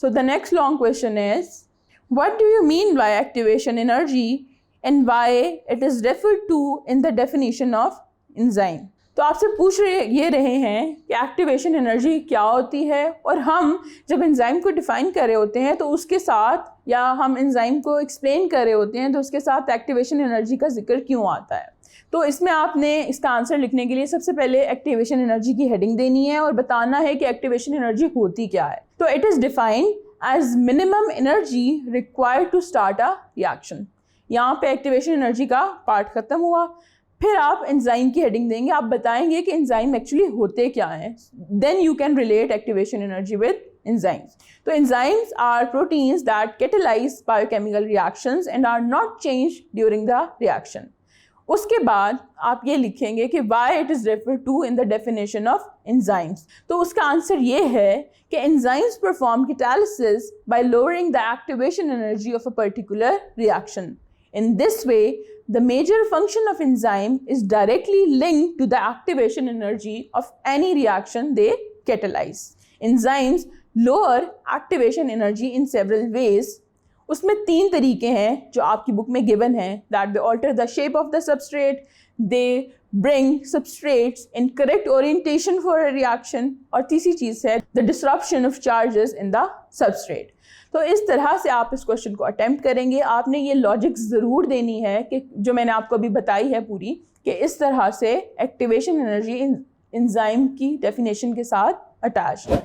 So the next long question is, what do you mean by activation energy and why it is referred to in the definition of enzyme? तो आपसे पूछ रहे हैं कि activation energy क्या होती है, और हम जब एंजाइम को डिफाइन कर रहे होते हैं तो उसके साथ, या हम एंजाइम को एक्सप्लेन कर रहे होते हैं तो उसके साथ एक्टिवेशन एनर्जी का जिक्र क्यों आता है। तो इसमें आपने इसका आंसर लिखने के लिए सबसे पहले एक्टिवेशन एनर्जी की हेडिंग देनी है और बताना है कि एक्टिवेशन एनर्जी होती क्या है। तो it is defined as minimum energy required to start a reaction. यहाँ पे एक्टिवेशन एनर्जी का पार्ट खत्म हुआ। फिर आप एंजाइम की हेडिंग देंगे, आप बताएंगे कि एंजाइम एक्चुअली होते क्या हैं। Then you can relate activation energy with enzymes. So enzymes are proteins that catalyze biochemical reactions and are not changed during the reaction. उसके बाद आप ये लिखेंगे कि why it is referred to in the definition of enzymes. तो उसका answer ये है कि enzymes perform catalysis by lowering the activation energy of a particular reaction. In this way, the major function of enzyme is directly linked to the activation energy of any reaction they catalyze. Enzymes lower activation energy in several ways. उसमें 3 तरीके हैं जो आपकी book में given हैं, that they alter the shape of the substrate, they bring substrates in correct orientation for a reaction, और तीसरी चीज़ है the disruption of charges in the substrate. तो इस तरह से आप इस क्वेश्चन को अटेम्प्ट करेंगे। आपने ये लॉजिक ज़रूर देनी है कि जो मैंने आपको अभी बताई है पूरी, कि इस तरह से एक्टिवेशन एनर्जी एंजाइम की डेफिनेशन के साथ अटैच है।